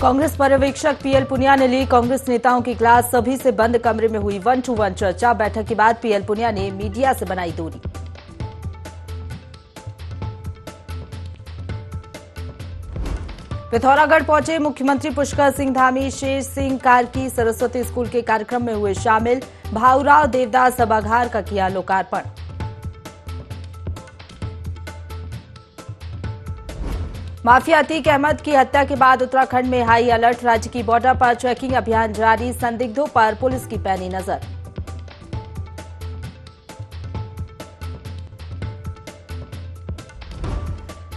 कांग्रेस पर्यवेक्षक पीएल पुनिया ने ली कांग्रेस नेताओं की क्लास। सभी से बंद कमरे में हुई 1-to-1 चर्चा। बैठक के बाद पीएल पुनिया ने मीडिया से बनाई दूरी। पिथौरागढ़ पहुंचे मुख्यमंत्री पुष्कर सिंह धामी। शेर सिंह कार्की सरस्वती स्कूल के कार्यक्रम में हुए शामिल। भाऊराव देवदास सभागार का किया लोकार्पण। माफिया अतीक अहमद की हत्या के बाद उत्तराखंड में हाई अलर्ट। राज्य की बॉर्डर पर चेकिंग अभियान जारी। संदिग्धों पर पुलिस की पैनी नजर।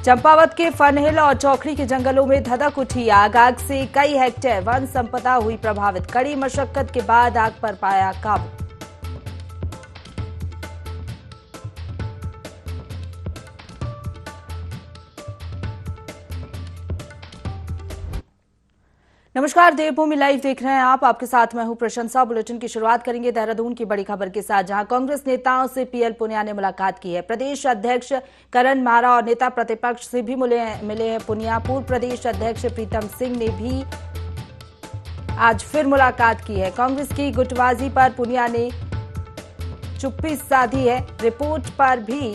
चंपावत के फनहिल और चौखड़ी के जंगलों में धधक उठी आग। आग से कई हेक्टेयर वन संपदा हुई प्रभावित। कड़ी मशक्कत के बाद आग पर पाया काबू। नमस्कार, देवभूमि लाइव देख रहे हैं आप। आपके साथ मैं हूं प्रशंसा। बुलेटिन की शुरुआत करेंगे देहरादून की बड़ी खबर के साथ, जहां कांग्रेस नेताओं से पीएल पुनिया ने मुलाकात की है। प्रदेश अध्यक्ष करण माहरा और नेता प्रतिपक्ष से भी मिले हैं पुनिया। पूर्व प्रदेश अध्यक्ष प्रीतम सिंह ने भी आज फिर मुलाकात की है। कांग्रेस की गुटबाजी पर पुनिया ने चुप्पी साधी है। रिपोर्ट पर भी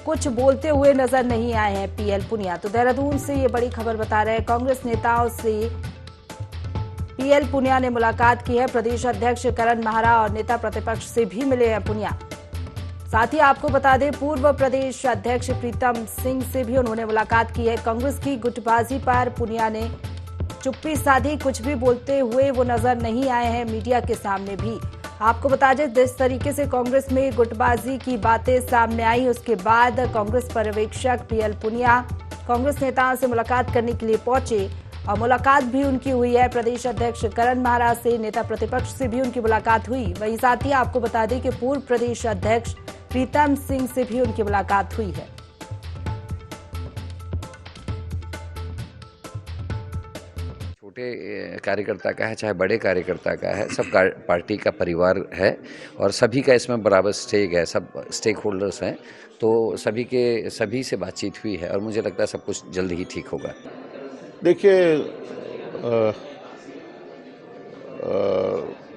कुछ बोलते हुए नजर नहीं आए हैं पीएल पुनिया। तो देहरादून से ये बड़ी खबर बता रहे हैं, कांग्रेस नेताओं से पीएल पुनिया ने मुलाकात की है। प्रदेश अध्यक्ष करण माहरा और नेता प्रतिपक्ष से भी मिले हैं पुनिया। साथ ही आपको बता दें, पूर्व प्रदेश अध्यक्ष प्रीतम सिंह से भी उन्होंने मुलाकात की है। कांग्रेस की गुटबाजी पर पुनिया ने चुप्पी साधी। कुछ भी बोलते हुए वो नजर नहीं आए हैं मीडिया के सामने भी। आपको बता दें, जिस तरीके से कांग्रेस में गुटबाजी की बातें सामने आई, उसके बाद कांग्रेस पर्यवेक्षक पीएल पुनिया कांग्रेस नेताओं से मुलाकात करने के लिए पहुंचे और मुलाकात भी उनकी हुई है। प्रदेश अध्यक्ष करण माहरा से, नेता प्रतिपक्ष से भी उनकी मुलाकात हुई। वहीं साथ ही आपको बता दें कि पूर्व प्रदेश अध्यक्ष प्रीतम सिंह से भी उनकी मुलाकात हुई है। छोटे कार्यकर्ता का है चाहे बड़े कार्यकर्ता का है, सब पार्टी का परिवार है और सभी का इसमें बराबर स्टेक है। सब स्टेक होल्डर्स हैं, तो सभी से बातचीत हुई है और मुझे लगता है सब कुछ जल्द ही ठीक होगा। देखिए,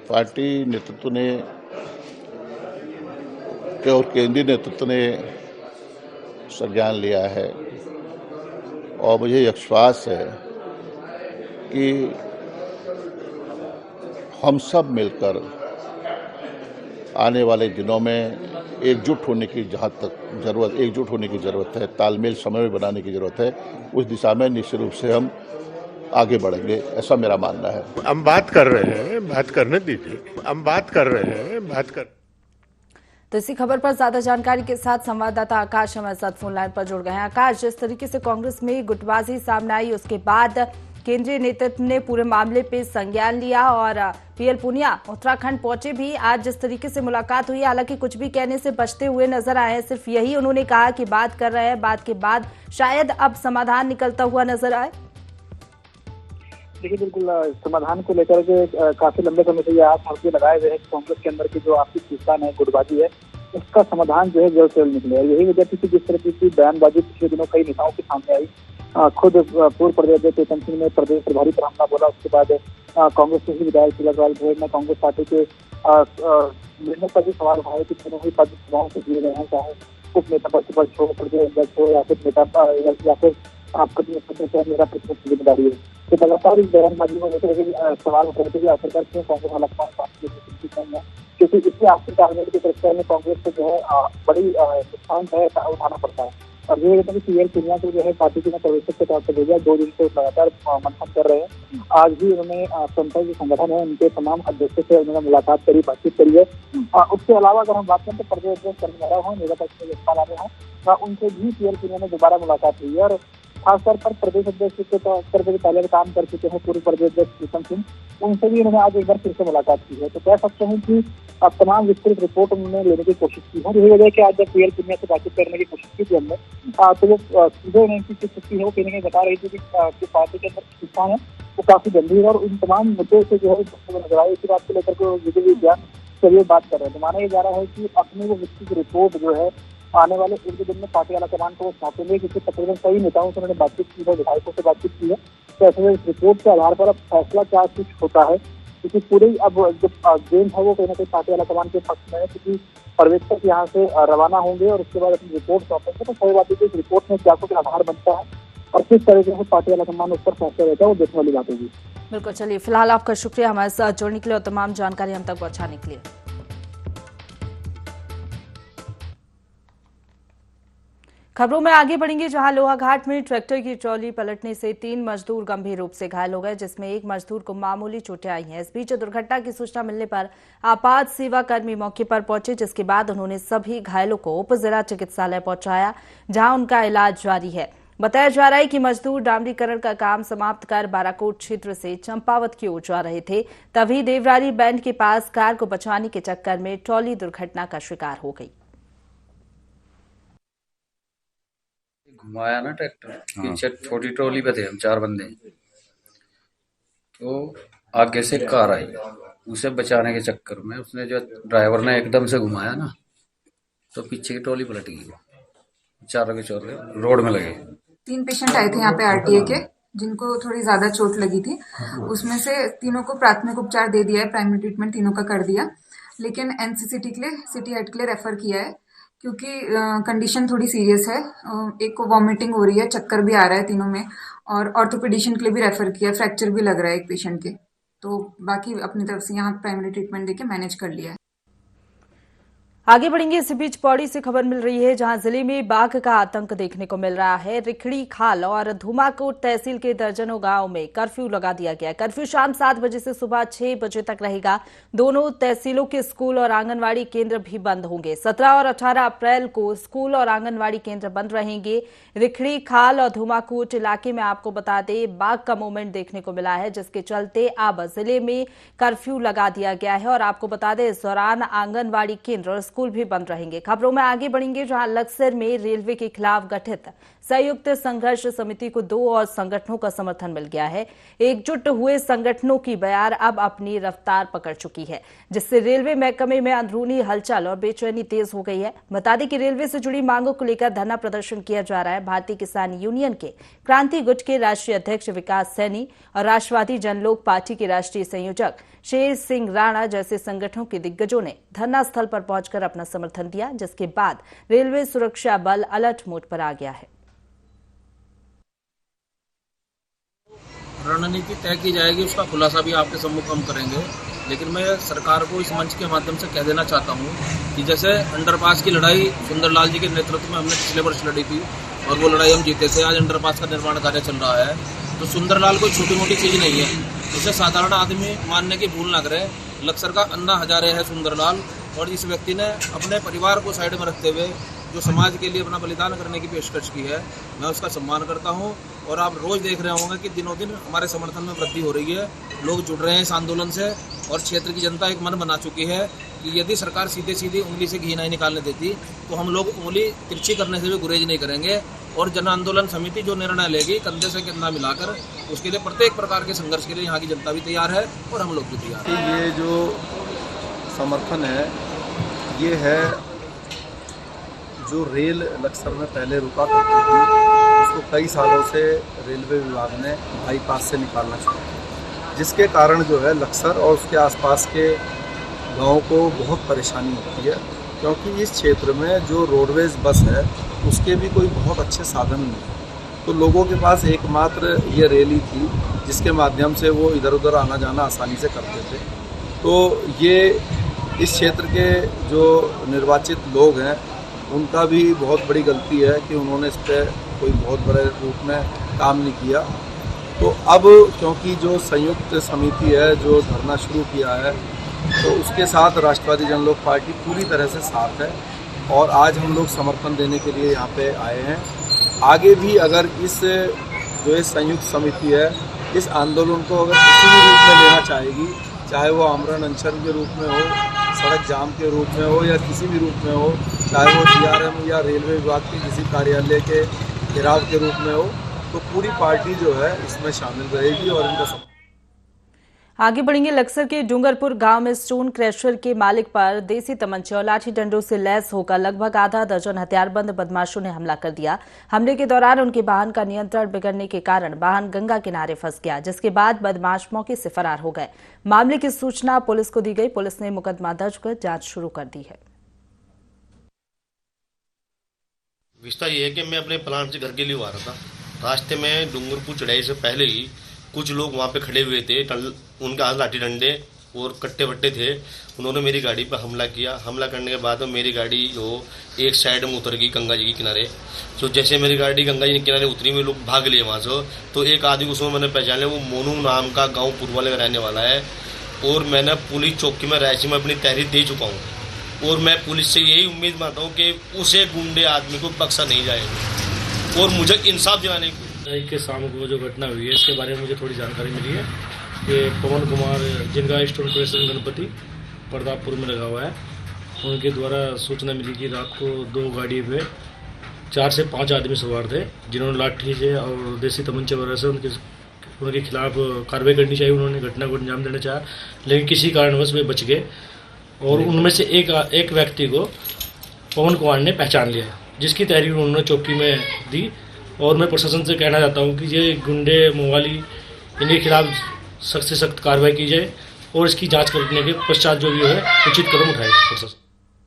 पार्टी नेतृत्व ने और केंद्रीय नेतृत्व ने संज्ञान लिया है और मुझे विश्वास है कि हम सब मिलकर आने वाले दिनों में एकजुट होने की ज़रूरत है, तालमेल समन्वय बनाने की ज़रूरत है। उस दिशा में निश्चित रूप से हम आगे बढ़ेंगे, ऐसा मेरा मानना है। हम बात कर रहे हैं, बात करने दीजिए। हम बात कर रहे हैं, बात कर। तो इसी खबर पर ज्यादा जानकारी के साथ संवाददाता आकाश हमारे साथ फोन लाइन पर जुड़ गए हैं। आकाश, जिस तरीके से कांग्रेस में गुटबाजी सामने आई, उसके बाद केंद्रीय नेतृत्व ने पूरे मामले पे संज्ञान लिया और पीएल पुनिया उत्तराखंड पहुंचे भी। आज जिस तरीके से मुलाकात हुई, हालांकि कुछ भी कहने से बचते हुए नजर आए हैं। सिर्फ यही उन्होंने कहा कि बात कर रहे हैं, बात के बाद शायद अब समाधान निकलता हुआ नजर आए। देखिए, बिल्कुल समाधान को लेकर के काफी लंबे समय से ये आरोप लगाए गए हैं कि कांग्रेस के अंदर की जो आपसी खींचतान है, गुटबाजी है, उसका समाधान जो है जल्द से जल्द निकले। यही वजह थी कि जिस तरह की बयानबाजी पिछले दिनों कई नेताओं के सामने आई। खुद पूर्व प्रदेश अध्यक्ष प्रीतम सिंह ने प्रदेश प्रभारी पर हमला बोला। उसके बाद कांग्रेस के ही विधायक तिलकराज भोर ने कांग्रेस पार्टी के निर्णय पर भी सवाल उठाए कि तीनों ही पद सभाओं से दिए गए हैं, चाहे उप नेता प्रतिपक्ष हो, प्रदेश अध्यक्ष हो या फिर नेता या फिर मेरा प्रतिपक्ष जिम्मेदारी है। तो लगातार इस बयानबाजी में सवाल उठ रहे थे कि आखिरकार क्यों कांग्रेस अलग, क्योंकि इससे आपसी तालमेल की तरफ में कांग्रेस को जो है बड़ी नुकसान है उठाना पड़ता है। और ये कहते हैं कि पीएल पुनिया को जो है पार्टी के पर्यवेक्षक के तौर पर भेजा। 2 दिन से लगातार मंथन कर रहे हैं। आज भी उन्होंने संस्था जो संगठन है उनके तमाम अध्यक्षों से उन्होंने मुलाकात करी, बातचीत करी है। उसके अलावा अगर हम बात करें तो प्रदेश अध्यक्ष करण माहरा हो, नेता प्रतिपक्ष यशपाल आर्य हो, उनसे भी पीएल पुनिया ने दोबारा मुलाकात हुई है। और खासतौर पर प्रदेश अध्यक्ष के तौर पर जो पहले काम कर चुके हैं पूर्व प्रदेश अध्यक्ष प्रीतम सिंह, उनसे भी उन्होंने आज एक बार फिर से मुलाकात की है। तो कह सकते हैं कि अब तमाम विस्तृत रिपोर्ट उन्होंने लेने की कोशिश की है। यही वजह है कि आज जब पीएल पुनिया से बातचीत करने की कोशिश की थी हमने, तो वो सीधे उनकी छुट्टी है वो कहने बता रही थी कि पार्टी के अंदर हिस्सा है वो काफी गंभीर है और इन तमाम मुद्दों से जो है नजर आए। इसी बात को लेकर के विजय विज्ञान से बात कर रहे हैं। तो माना ये जा रहा है कि अपनी वो विस्तृत रिपोर्ट जो है आने वाले 1-2 दिन में पार्टी आलाकमान को सौंपेंगे, क्योंकि तकरीबन कई नेताओं से उन्होंने बातचीत की है, विधायकों से बातचीत की है कैसे हुए, इस रिपोर्ट के आधार पर अब फैसला क्या कुछ होता है, क्योंकि पूरी अब जो गेम है वो कहीं ना कहीं पार्टी आलाकमान के पक्ष में है, क्योंकि पर्यवेक्षक यहाँ से रवाना होंगे और उसके बाद अपनी रिपोर्ट सौंपेंगे। तो सही बात है कि इस रिपोर्ट में क्या कुछ आधार बनता है और किस तरीके से पार्टी आलाकमान उस पर फैसला रहता है, वो देखने वाली बात होगी। बिल्कुल, चलिए फिलहाल आपका शुक्रिया हमारे साथ जुड़ने के लिए और तमाम जानकारी हम तक पहुंचाने के लिए। खबरों में आगे बढ़ेंगे, जहां लोहाघाट में ट्रैक्टर की ट्रॉली पलटने से 3 मजदूर गंभीर रूप से घायल हो गए, जिसमें एक मजदूर को मामूली चोटें आई हैं। इस बीच दुर्घटना की सूचना मिलने पर आपात सेवा कर्मी मौके पर पहुंचे, जिसके बाद उन्होंने सभी घायलों को उप जिला चिकित्सालय पहुंचाया, जहां उनका इलाज जारी है। बताया जा रहा है कि मजदूर डामरीकरण का काम समाप्त कर बाराकोट क्षेत्र से चंपावत की ओर जा रहे थे, तभी देवराली बैंड के पास कार को बचाने के चक्कर में ट्रॉली दुर्घटना का शिकार हो गई। घुमाया ना ट्रैक्टर, पीछे छोटी ट्रॉली पे थे हम 4 बंदे, तो आगे से कार आई, उसे बचाने के चक्कर में उसने जो ड्राइवर ने एकदम से घुमाया ना, तो पीछे की ट्रॉली पलट गई, चारों के चोर रोड में लगे। 3 पेशेंट आए थे यहाँ पे आरटीए के, जिनको थोड़ी ज्यादा चोट लगी थी। उसमें से तीनों को प्राथमिक उपचार दे दिया है, प्राइमरी ट्रीटमेंट तीनों का कर दिया, लेकिन एनसीसीटी के लिए सिटी हेड के लिए रेफर किया है, क्योंकि कंडीशन थोड़ी सीरियस है। एक को वॉमिटिंग हो रही है, चक्कर भी आ रहा है तीनों में, और ऑर्थोपेडिशियन के लिए भी रेफर किया है, फ्रैक्चर भी लग रहा है एक पेशेंट के। तो बाकी अपनी तरफ से यहाँ प्राइमरी ट्रीटमेंट देके मैनेज कर लिया है। आगे बढ़ेंगे, इसी बीच पौड़ी से खबर मिल रही है, जहां जिले में बाघ का आतंक देखने को मिल रहा है। रिखड़ी खाल और धुमाकोट तहसील के दर्जनों गांव में कर्फ्यू लगा दिया गया है। कर्फ्यू शाम 7 बजे से सुबह 6 बजे तक रहेगा। दोनों तहसीलों के स्कूल और आंगनवाड़ी केंद्र भी बंद होंगे। 17 और 18 अप्रैल को स्कूल और आंगनवाड़ी केंद्र बंद रहेंगे। रिखड़ी खाल और धुमाकोट इलाके में आपको बता दें, बाघ का मूवमेंट देखने को मिला है, जिसके चलते अब जिले में कर्फ्यू लगा दिया गया है। और आपको बता दें, इस दौरान आंगनवाड़ी केंद्र और स्कूल भी बंद रहेंगे। खबरों में आगे बढ़ेंगे, जहां लक्सर में रेलवे के खिलाफ गठित संयुक्त संघर्ष समिति को 2 और संगठनों का समर्थन मिल गया है। एकजुट हुए संगठनों की बयार अब अपनी रफ्तार पकड़ चुकी है, जिससे रेलवे महकमे में अंदरूनी हलचल और बेचैनी तेज हो गई है। बता दें कि रेलवे से जुड़ी मांगों को लेकर धरना प्रदर्शन किया जा रहा है। भारतीय किसान यूनियन के क्रांति गुट के राष्ट्रीय अध्यक्ष विकास सैनी और राष्ट्रवादी जनलोक पार्टी के राष्ट्रीय संयोजक शेर सिंह राणा जैसे संगठनों के दिग्गजों ने धरना स्थल पर पहुंचकर अपना समर्थन दिया, जिसके बाद रेलवे सुरक्षा बल अलर्ट मोड पर आ गया है। रणनीति तय की जाएगी, उसका खुलासा भी आपके सम्मुख हम करेंगे। लेकिन मैं सरकार को इस मंच के माध्यम से कह देना चाहता हूँ कि जैसे अंडरपास की लड़ाई सुंदरलाल जी के नेतृत्व में हमने पिछले वर्ष लड़ी थी और वो लड़ाई हम जीते थे। आज अंडरपास का निर्माण कार्य चल रहा है, तो सुंदरलाल कोई छोटी मोटी चीज़ नहीं है, उसे साधारण आदमी मानने की भूल ना करे। लक्सर का अन्ना हजारे है सुंदरलाल, और इस व्यक्ति ने अपने परिवार को साइड में रखते हुए जो समाज के लिए अपना बलिदान करने की पेशकश की है, मैं उसका सम्मान करता हूं। और आप रोज देख रहे होंगे कि दिनों दिन हमारे समर्थन में वृद्धि हो रही है, लोग जुड़ रहे हैं इस आंदोलन से, और क्षेत्र की जनता एक मन बना चुकी है कि यदि सरकार सीधे सीधी उंगली से घी नहीं निकालने देती तो हम लोग उंगली तिरछी करने से भी गुरेज नहीं करेंगे। और जन आंदोलन समिति जो निर्णय लेगी कंधे से कंधा मिलाकर, उसके लिए प्रत्येक प्रकार के संघर्ष के लिए यहाँ की जनता भी तैयार है और हम लोग भी तैयार हैं। ये जो समर्थन है, ये है जो रेल लक्सर में पहले रुका करती थी, उसको कई सालों से रेलवे विभाग ने बाईपास से निकालना चाहा, जिसके कारण जो है लक्सर और उसके आसपास के गाँव को बहुत परेशानी होती है, क्योंकि इस क्षेत्र में जो रोडवेज बस है उसके भी कोई बहुत अच्छे साधन नहीं। तो लोगों के पास एकमात्र ये रेल ही थी जिसके माध्यम से वो इधर उधर आना जाना आसानी से करते थे। तो ये इस क्षेत्र के जो निर्वाचित लोग हैं उनका भी बहुत बड़ी गलती है कि उन्होंने इस पर कोई बहुत बड़े रूप में काम नहीं किया। तो अब क्योंकि जो संयुक्त समिति है जो धरना शुरू किया है, तो उसके साथ राष्ट्रवादी जनलोक पार्टी पूरी तरह से साथ है, और आज हम लोग समर्थन देने के लिए यहाँ पे आए हैं। आगे भी अगर इस जो ये संयुक्त समिति है इस आंदोलन को अगर किसी भी रूप में लेना चाहेगी, चाहे वो आमरण अनशन के रूप में हो, सड़क जाम के रूप में हो, या किसी भी रूप में हो, चाहे वो DRM या रेलवे विभाग के किसी कार्यालय के घेराव के रूप में हो, तो पूरी पार्टी जो है इसमें शामिल रहेगी और इनका आगे बढ़ेंगे। लक्सर के डूंगरपुर गांव में स्टोन क्रैशर के मालिक पर देसी तमंचे और लाठी डंडों से लैस होकर लगभग आधा दर्जन हथियारबंद बदमाशों ने हमला कर दिया। हमले के दौरान उनके वाहन का नियंत्रण बिगड़ने के कारण वाहन गंगा किनारे फंस गया, जिसके बाद बदमाश मौके से फरार हो गए। मामले की सूचना पुलिस को दी गई। पुलिस ने मुकदमा दर्ज कर जांच शुरू कर दी है। विस्तार ये है कि मैं अपने प्लांट से घर के लिए आ रहा था। रास्ते में डूंगरपुर चढ़ाई से पहले ही कुछ लोग वहाँ पे खड़े हुए थे। उनके हाथ लाठी डंडे और कट्टे वट्टे थे। उन्होंने मेरी गाड़ी पर हमला किया। हमला करने के बाद मेरी गाड़ी जो एक साइड में उतर गई गंगा जी के किनारे। तो जैसे मेरी गाड़ी गंगा जी के किनारे उतरी, में लोग भाग लिए वहाँ से। तो एक आदमी उसमें मैंने पहचान लिया, वो मोनू नाम का गाँव पुरवाले का रहने वाला है। और मैंने पुलिस चौकी में रायसी में अपनी तहरीर दे चुका हूँ। और मैं पुलिस से यही उम्मीद मानता हूँ कि उसे गुंडे आदमी को बख्शा नहीं जाएगा और मुझे इंसाफ दिलाने की। के शाम को जो घटना हुई है इसके बारे में मुझे थोड़ी जानकारी मिली है कि पवन कुमार, जिनका स्टोन क्रैशर गणपति प्रतापपुर में लगा हुआ है, उनके द्वारा सूचना मिली कि रात को 2 गाड़ी पे 4 से 5 आदमी सवार थे, जिन्होंने लाठी से और देसी तमंचे वगैरह से उनके खिलाफ कार्रवाई करनी चाहिए। उन्होंने घटना को अंजाम देना चाहा, लेकिन किसी कारणवश वे बच गए। और उनमें से एक व्यक्ति को पवन कुमार ने पहचान लिया, जिसकी तहरीर उन्होंने चौकी में दी। और मैं प्रशासन से कहना चाहता हूं कि ये गुंडे मवाली, इनके खिलाफ सख्त से सख्त कार्रवाई की जाए और इसकी जांच करने के पश्चात जो भी है उचित कदम उठाए प्रशासन।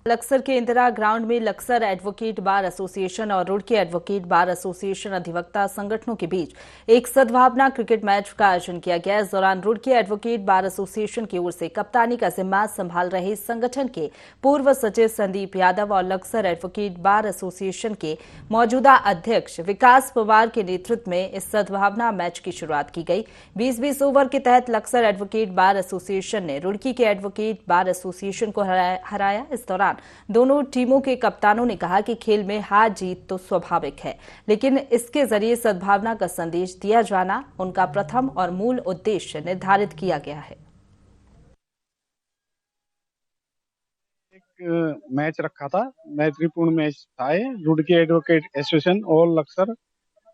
लक्सर के इंदिरा ग्राउंड में लक्सर एडवोकेट बार एसोसिएशन और रुड़की एडवोकेट बार एसोसिएशन अधिवक्ता संगठनों के बीच एक सद्भावना क्रिकेट मैच का आयोजन किया गया। इस दौरान रुड़की एडवोकेट बार एसोसिएशन की ओर से कप्तानी का जिम्मा संभाल रहे संगठन के पूर्व सचिव संदीप यादव और लक्सर एडवोकेट बार एसोसिएशन के मौजूदा अध्यक्ष विकास पवार के नेतृत्व में इस सद्भावना मैच की शुरुआत की गई। 20-20 ओवर के तहत लक्सर एडवोकेट बार एसोसिएशन ने रुड़की के एडवोकेट बार एसोसिएशन को हराया। इस दौरान दोनों टीमों के कप्तानों ने कहा कि खेल में हार जीत तो स्वाभाविक है, लेकिन इसके जरिए सद्भावना का संदेश दिया जाना उनका प्रथम और मूल उद्देश्य निर्धारित किया गया है। एक मैच रखा था, मैत्रीपूर्ण मैच था ये रुड़की एडवोकेट एसोसिएशन और लक्सर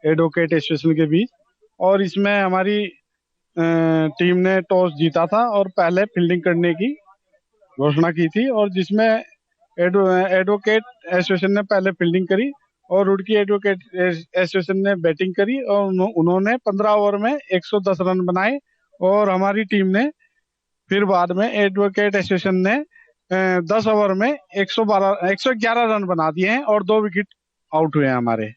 एडवोकेट एसोसिएशन के बीच। और इसमें हमारी टीम ने टॉस जीता था और पहले फील्डिंग करने की घोषणा की थी, और जिसमें एडवोकेट एसोसिएशन ने पहले फील्डिंग करी और रुड़की एडवोकेट एसोसिएशन ने बैटिंग करी और उन्होंने 15 ओवर में 110 रन बनाए। और हमारी टीम ने फिर बाद में एडवोकेट एसोसिएशन ने 10 ओवर में 111 रन बना दिए हैं और 2 विकेट आउट हुए हैं हमारे।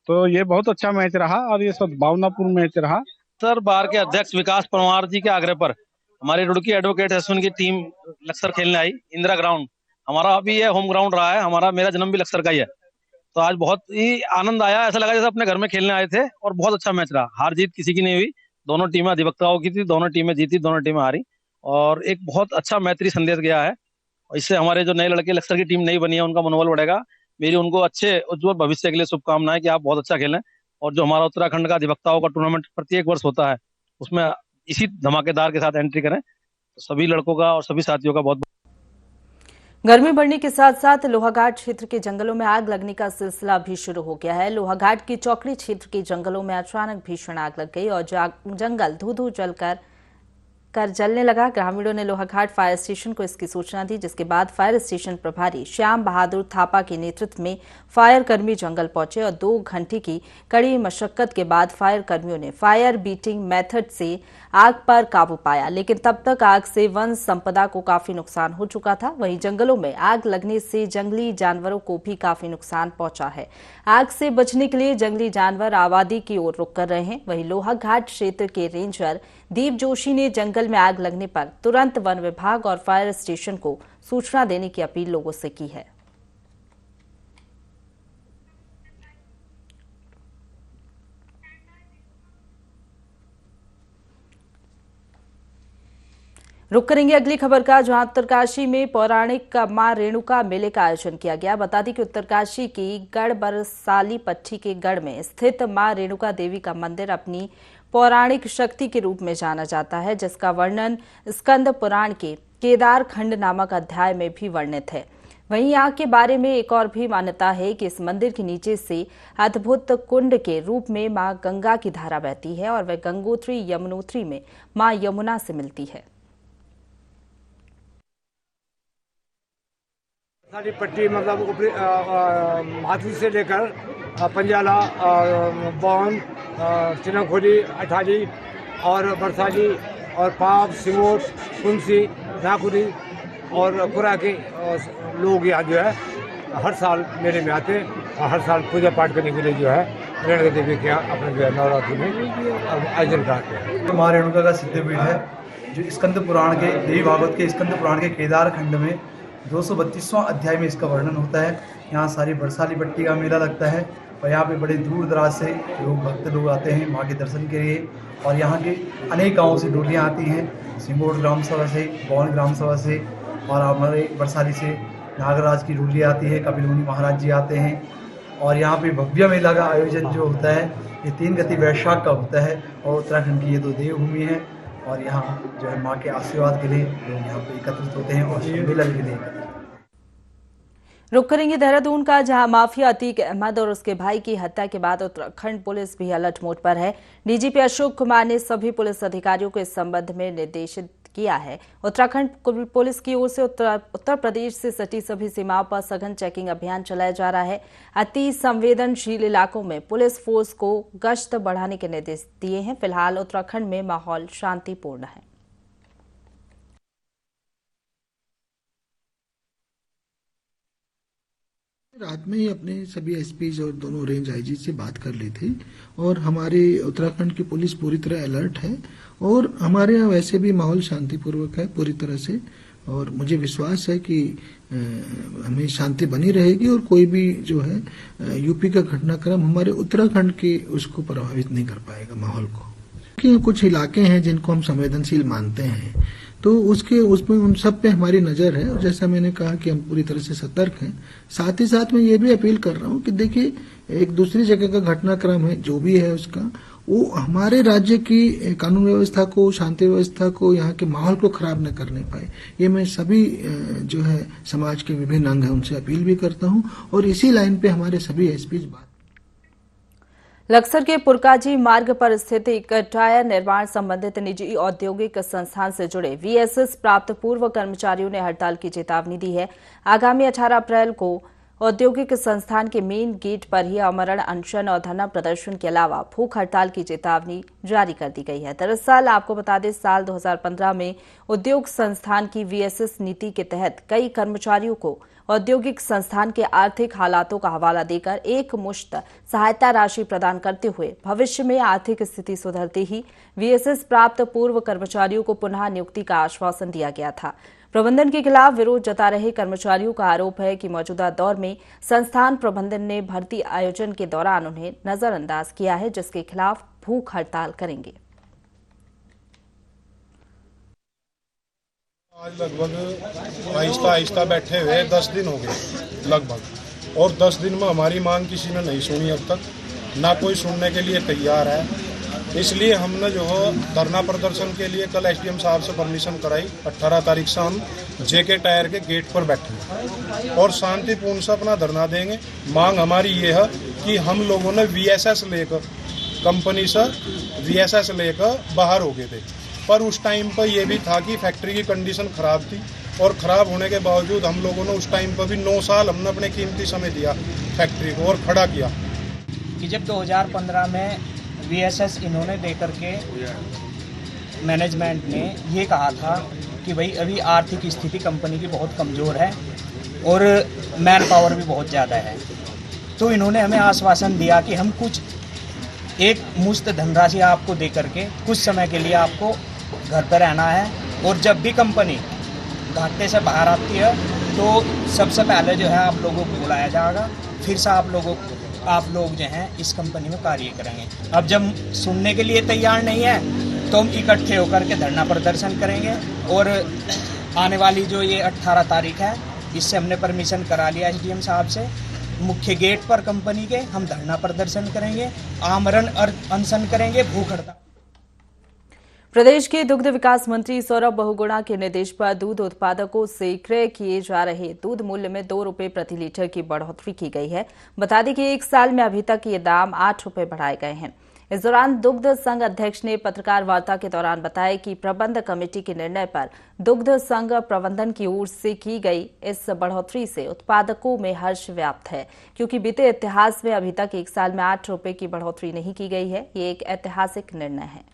तो ये बहुत अच्छा मैच रहा और ये सद्भावनापूर्ण मैच रहा। सर, बार के अध्यक्ष विकास परमार जी के आग्रह पर हमारी रुड़की एडवोकेट एसोसिएशन की टीम लक्सर खेलने आई। इंदिरा ग्राउंड हमारा अभी ये होम ग्राउंड रहा है, मेरा जन्म भी लक्सर का ही है। तो आज बहुत ही आनंद आया, ऐसा लगा जैसे अपने घर में खेलने आए थे और बहुत अच्छा मैच रहा। हार जीत किसी की नहीं हुई, दोनों टीमें अधिवक्ताओं की थी, दोनों टीमें जीती, दोनों टीमें हारी और एक बहुत अच्छा मैत्री संदेश गया है। इससे हमारे जो नए लड़के लक्सर की टीम नई बनी है उनका मनोबल बढ़ेगा। मेरी उनको अच्छे उज्जवल भविष्य के लिए शुभकामनाएं कि आप बहुत अच्छा खेलें। और जो हमारा उत्तराखंड का अधिवक्ताओं का टूर्नामेंट प्रत्येक वर्ष होता है उसमें इसी धमाकेदार के साथ एंट्री करें। तो सभी लड़कों का और सभी साथियों का बहुत। गर्मी बढ़ने के साथ साथ लोहाघाट क्षेत्र के जंगलों में आग लगने का सिलसिला भी शुरू हो गया है। लोहाघाट की चौकड़ी क्षेत्र के जंगलों में अचानक भीषण आग लग गई और जंगल धू जलने लगा। ग्रामीणों ने लोहाघाट फायर स्टेशन को इसकी सूचना दी, जिसके बाद फायर स्टेशन प्रभारी श्याम बहादुर थापा के नेतृत्व में फायर कर्मी जंगल पहुंचे और 2 घंटे की कड़ी मशक्कत के बाद फायर कर्मियों ने फायर बीटिंग मेथड से आग पर काबू पाया, लेकिन तब तक आग से वन संपदा को काफी नुकसान हो चुका था। वहीं जंगलों में आग लगने से जंगली जानवरों को भी काफी नुकसान पहुंचा है। आग से बचने के लिए जंगली जानवर आबादी की ओर रुख कर रहे हैं। वहीं लोहाघाट क्षेत्र के रेंजर दीप जोशी ने जंगल में आग लगने पर तुरंत वन विभाग और फायर स्टेशन को सूचना देने की अपील लोगों से की है। रुक करेंगे अगली खबर का, जहां उत्तरकाशी में पौराणिक मां रेणुका मेले का आयोजन किया गया। बता दें कि उत्तरकाशी की गढ़ बरसाली पट्टी के गढ़ में स्थित मां रेणुका देवी का मंदिर अपनी पौराणिक शक्ति के रूप में जाना जाता है, जिसका वर्णन स्कंद पुराण के केदार खंड नामक अध्याय में भी वर्णित है। वहीं आग के बारे में एक और भी मान्यता है कि इस मंदिर के नीचे से अद्भुत कुंड के रूप में मां गंगा की धारा बहती है और वह गंगोत्री यमुनोत्री में मां यमुना से मिलती है। सारी पट्टी मतलब हाथी से लेकर पंजाला, बौन, चिनाखोली, अठाली और बरसाली और पाप, सिमोट, कुंसी, नाकुरी और खुरा के लोग यहाँ जो है हर साल मेले में आते हैं और हर साल पूजा पाठ करने के लिए जो है रेणुका देवी के अपने जो है नवरात्रि में आयोजन कराते हैं। मां रेणुका का सिद्धपीठ है जो स्कंद पुराण के देवी भागवत के स्कंद पुराण के केदार खंड में 232वां अध्याय में इसका वर्णन होता है। यहाँ सारी बरसाली पट्टी का मेला लगता है और यहाँ पे बड़े दूर दराज से भक्त लोग आते हैं माँ के दर्शन के लिए और यहाँ के अनेक गाँवों से डोलियाँ आती हैं, सिंगोट ग्राम सभा से, बौन ग्राम सभा से और हमारे बरसाली से नागराज की डोली आती है, कपिल मुनि महाराज जी आते हैं और यहाँ पे भव्य मेला का आयोजन जो होता है ये 3 गति वैशाख का होता है और उत्तराखंड की ये 2 देवभूमि है और यहाँ जो है माँ के आशीर्वाद के लिए लोग यहाँ पे एकत्रित होते हैं और सम्मेलन के लिए। रुक करेंगे देहरादून का, जहां माफिया अतीक अहमद और उसके भाई की हत्या के बाद उत्तराखंड पुलिस भी अलर्ट मोड पर है। डीजीपी अशोक कुमार ने सभी पुलिस अधिकारियों को इस संबंध में निर्देशित किया है। उत्तराखंड पुलिस की ओर से उत्तर प्रदेश से सटी सभी सीमाओं पर सघन चेकिंग अभियान चलाया जा रहा है। अति संवेदनशील इलाकों में पुलिस फोर्स को गश्त बढ़ाने के निर्देश दिए हैं। फिलहाल उत्तराखंड में माहौल शांतिपूर्ण है। रात में ही अपने सभी एसपीज और दोनों रेंज आईजी से बात कर ली थी और हमारे उत्तराखंड की पुलिस पूरी तरह अलर्ट है और हमारे यहाँ वैसे भी माहौल शांतिपूर्वक है पूरी तरह से और मुझे विश्वास है कि हमें शांति बनी रहेगी और कोई भी जो है यूपी का घटनाक्रम हमारे उत्तराखंड के उसको प्रभावित नहीं कर पाएगा माहौल को। कि कुछ इलाके हैं जिनको हम संवेदनशील मानते हैं तो उसमें उन सब पे हमारी नजर है और जैसा मैंने कहा कि हम पूरी तरह से सतर्क हैं। साथ ही साथ मैं ये भी अपील कर रहा हूँ कि देखिए एक दूसरी जगह का घटनाक्रम है जो भी है उसका वो हमारे राज्य की कानून व्यवस्था को, शांति व्यवस्था को, यहाँ के माहौल को खराब न करने पाए। ये मैं सभी जो है समाज के विभिन्न अंग हैं उनसे अपील भी करता हूँ और इसी लाइन पे हमारे सभी एसपी बात। लक्सर के पुरकाजी मार्ग पर स्थित एक टायर निर्माण संबंधित निजी औद्योगिक संस्थान से जुड़े वीएसएस प्राप्त पूर्व कर्मचारियों ने हड़ताल की चेतावनी दी है। आगामी 18 अप्रैल को औद्योगिक संस्थान के मेन गेट पर ही आमरण अनशन और धरना प्रदर्शन के अलावा भूख हड़ताल की चेतावनी जारी कर दी गई है। दरअसल आपको बता दें साल 2015 में उद्योग संस्थान की वीएसएस नीति के तहत कई कर्मचारियों को औद्योगिक संस्थान के आर्थिक हालातों का हवाला देकर एक मुश्त सहायता राशि प्रदान करते हुए भविष्य में आर्थिक स्थिति सुधरते ही वीएसएस प्राप्त पूर्व कर्मचारियों को पुनः नियुक्ति का आश्वासन दिया गया था। प्रबंधन के खिलाफ विरोध जता रहे कर्मचारियों का आरोप है कि मौजूदा दौर में संस्थान प्रबंधन ने भर्ती आयोजन के दौरान उन्हें नजरअंदाज किया है, जिसके खिलाफ भूख हड़ताल करेंगे। आज लगभग आहिस्ता बैठे हुए 10 दिन हो गए लगभग और 10 दिन में हमारी मांग किसी ने नहीं सुनी अब तक, ना कोई सुनने के लिए तैयार है। इसलिए हमने जो है धरना प्रदर्शन के लिए कल एसडीएम साहब से परमिशन कराई। 18 तारीख से हम जेके टायर के गेट पर बैठे और शांतिपूर्ण से अपना धरना देंगे। मांग हमारी ये है कि हम लोगों ने वीएसएस लेकर कंपनी से वीएसएस लेकर बाहर हो गए थे, पर उस टाइम पर यह भी था कि फैक्ट्री की कंडीशन खराब थी और खराब होने के बावजूद हम लोगों ने उस टाइम पर भी 9 साल हमने अपने कीमती समय दिया फैक्ट्री को और खड़ा किया कि जब 2015 में वीएसएस इन्होंने देकर के मैनेजमेंट ने ये कहा था कि भाई अभी आर्थिक स्थिति कंपनी की बहुत कमज़ोर है और मैन पावर भी बहुत ज़्यादा है, तो इन्होंने हमें आश्वासन दिया कि हम कुछ एक मुश्त धनराशि आपको दे करके कुछ समय के लिए आपको घर पर रहना है और जब भी कंपनी घाटे से बाहर आती है तो सबसे पहले जो है आप लोगों को बुलाया जाएगा, फिर से आप लोग जो हैं इस कंपनी में कार्य करेंगे। अब जब सुनने के लिए तैयार नहीं है तो हम इकट्ठे होकर के धरना प्रदर्शन करेंगे और आने वाली जो ये 18 तारीख है इससे हमने परमिशन करा लिया एसडीएम साहब से। मुख्य गेट पर कंपनी के हम धरना प्रदर्शन करेंगे, आमरण अनशन करेंगे, भूख हड़ताल। प्रदेश के दुग्ध विकास मंत्री सौरभ बहुगुणा के निर्देश पर दूध उत्पादकों से क्रय किए जा रहे दूध मूल्य में 2 रुपए प्रति लीटर की बढ़ोतरी की गई है। बता दें कि 1 साल में अभी तक ये दाम 8 रुपए बढ़ाए गए हैं। इस दौरान दुग्ध संघ अध्यक्ष ने पत्रकार वार्ता के दौरान बताया कि प्रबंध कमेटी के निर्णय पर दुग्ध संघ प्रबंधन की ओर से की गई इस बढ़ोतरी से उत्पादकों में हर्ष व्याप्त है, क्योंकि बीते इतिहास में अभी तक 1 साल में 8 रुपए की बढ़ोतरी नहीं की गई है। ये एक ऐतिहासिक निर्णय है।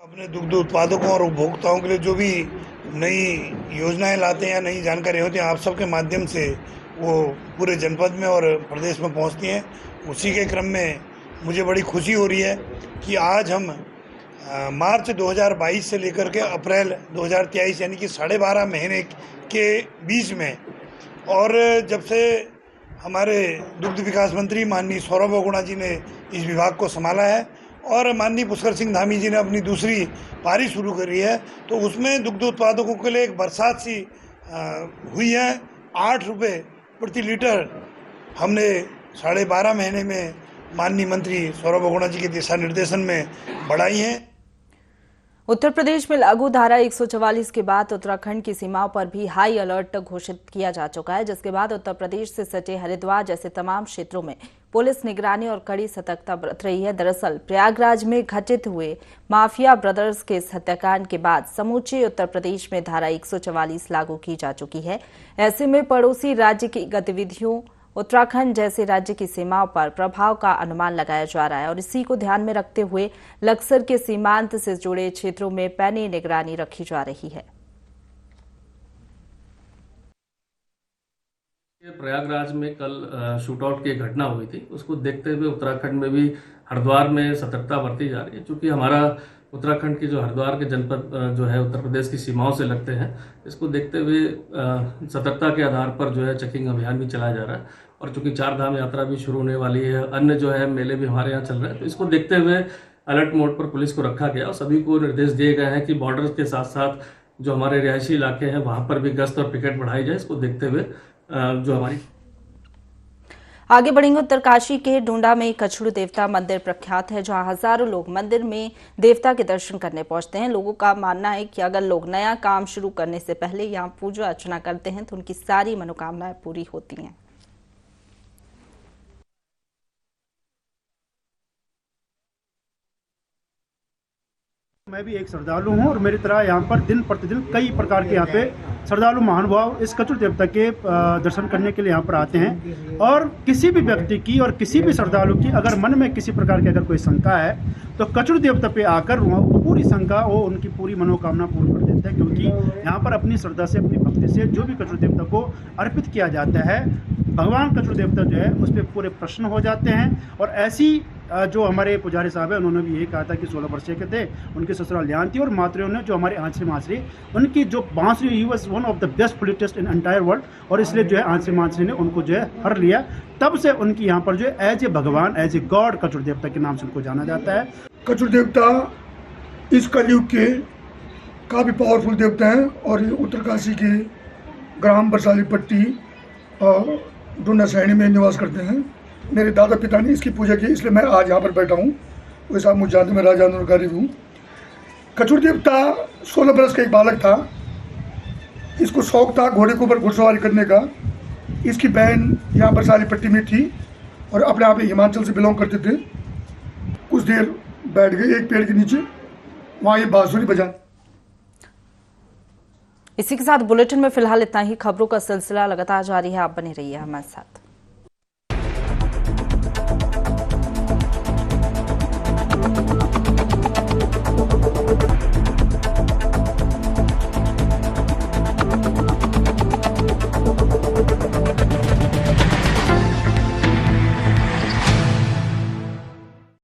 अपने दुग्ध उत्पादकों और उपभोक्ताओं के लिए जो भी नई योजनाएं लाते हैं या नई जानकारी होती हैं, आप सबके माध्यम से वो पूरे जनपद में और प्रदेश में पहुंचती हैं। उसी के क्रम में मुझे बड़ी खुशी हो रही है कि आज हम मार्च 2022 से लेकर के अप्रैल 2023 यानी कि 12.5 महीने के बीच में, और जब से हमारे दुग्ध विकास मंत्री माननीय सौरभ बहुगुणा जी ने इस विभाग को संभाला है और माननीय पुष्कर सिंह धामी जी ने अपनी दूसरी पारी शुरू करी है, तो उसमें दुग्ध उत्पादकों के लिए एक बरसात सी हुई है। 8 रुपये प्रति लीटर हमने 12.5 महीने में माननीय मंत्री सौरभ बहुगुणा जी के दिशा निर्देशन में बढ़ाई है। उत्तर प्रदेश में लागू धारा 144 के बाद उत्तराखंड की सीमाओं पर भी हाई अलर्ट घोषित किया जा चुका है, जिसके बाद उत्तर प्रदेश से सटे हरिद्वार जैसे तमाम क्षेत्रों में पुलिस निगरानी और कड़ी सतर्कता बरत रही है। दरअसल प्रयागराज में घटित हुए माफिया ब्रदर्स के हत्याकांड के बाद समूचे उत्तर प्रदेश में धारा 144 लागू की जा चुकी है। ऐसे में पड़ोसी राज्य की गतिविधियों उत्तराखंड जैसे राज्य की सीमाओं पर प्रभाव का अनुमान लगाया जा रहा है और इसी को ध्यान में रखते हुए लक्सर के सीमांत से जुड़े क्षेत्रों में पैनी निगरानी रखी जा रही है। प्रयागराज में कल शूटआउट की घटना हुई थी, उसको देखते हुए उत्तराखंड में भी हरिद्वार में सतर्कता बरती जा रही है। क्योंकि हमारा उत्तराखंड की जो हरिद्वार के जनपद जो है उत्तर प्रदेश की सीमाओं से लगते हैं, इसको देखते हुए सतर्कता के आधार पर जो है चेकिंग अभियान भी चलाया जा रहा है। और चूंकि 4 धाम यात्रा भी शुरू होने वाली है, अन्य जो है मेले भी हमारे यहाँ चल रहे हैं, तो इसको देखते हुए अलर्ट मोड पर पुलिस को रखा गया और सभी को निर्देश दिए गए हैं कि बॉर्डर के साथ साथ जो हमारे रिहायशी इलाके हैं वहां पर भी गश्त और पिकेट बढ़ाई जाए। इसको देखते हुए जो हमारी आगे बढ़ेंगे। उत्तरकाशी के डूंडा में कछड़ू देवता मंदिर प्रख्यात है, जहां हजारों लोग मंदिर में देवता के दर्शन करने पहुंचते हैं। लोगों का मानना है कि अगर लोग नया काम शुरू करने से पहले यहां पूजा अर्चना करते हैं तो उनकी सारी मनोकामनाएं पूरी होती हैं। मैं भी एक श्रद्धालु हूं और मेरी तरह यहाँ पर दिन प्रतिदिन कई प्रकार के यहाँ पे श्रद्धालु महानुभाव इस कछड़ू देवता के दर्शन करने के लिए यहाँ पर आते हैं। और किसी भी व्यक्ति की और किसी भी श्रद्धालु की अगर मन में किसी प्रकार की अगर कोई शंका है तो कछड़ू देवता पे आकर पूरी शंका वो उनकी पूरी मनोकामना पूर्ण कर देते हैं। क्योंकि यहाँ पर अपनी श्रद्धा से अपनी भक्ति से जो भी कछड़ू देवता को अर्पित किया जाता है, भगवान कछड़ू देवता जो है उस पर पूरे प्रसन्न हो जाते हैं। और ऐसी जो हमारे पुजारी साहब है उन्होंने भी यही कहा था कि 16 वर्षीय के थे, उनके ससुराल ध्यान थी और मातृयों ने जो हमारे आंसरी मांसरी उनकी जो बांसुरी he was one of the best flautist in entire world, और इसलिए जो है आंसरी मांसरी ने उनको जो है हर लिया। तब से उनकी यहाँ पर जो है एज ए भगवान एज ए गॉड कछड़ू देवता के नाम से उनको जाना जाता है। कछड़ू देवता इस कलयुग के काफ़ी पावरफुल देवता हैं और ये उत्तरकाशी के ग्राम बरसाली पट्टी और डूंडा सैनी में निवास करते हैं। मेरे दादा पिता ने इसकी पूजा की, इसलिए मैं आज यहाँ पर बैठा हूँ। वैसे आप मुझे जानते, मैं राजा आंदोलनकारी हूँ। कछड़ू देवता 16 बरस का एक बालक था। इसको शौक था घोड़े के ऊपर घुड़सवारी करने का। इसकी बहन यहाँ बरसाली पट्टी में थी और अपने आप हिमाचल से बिलोंग करते थे। कुछ देर बैठ गए एक पेड़ के नीचे, वहाँ ये बांसुरी बजा। इसी के साथ बुलेटिन में फिलहाल इतना ही। खबरों का सिलसिला लगातार जारी है, आप बने रहिए हमारे साथ।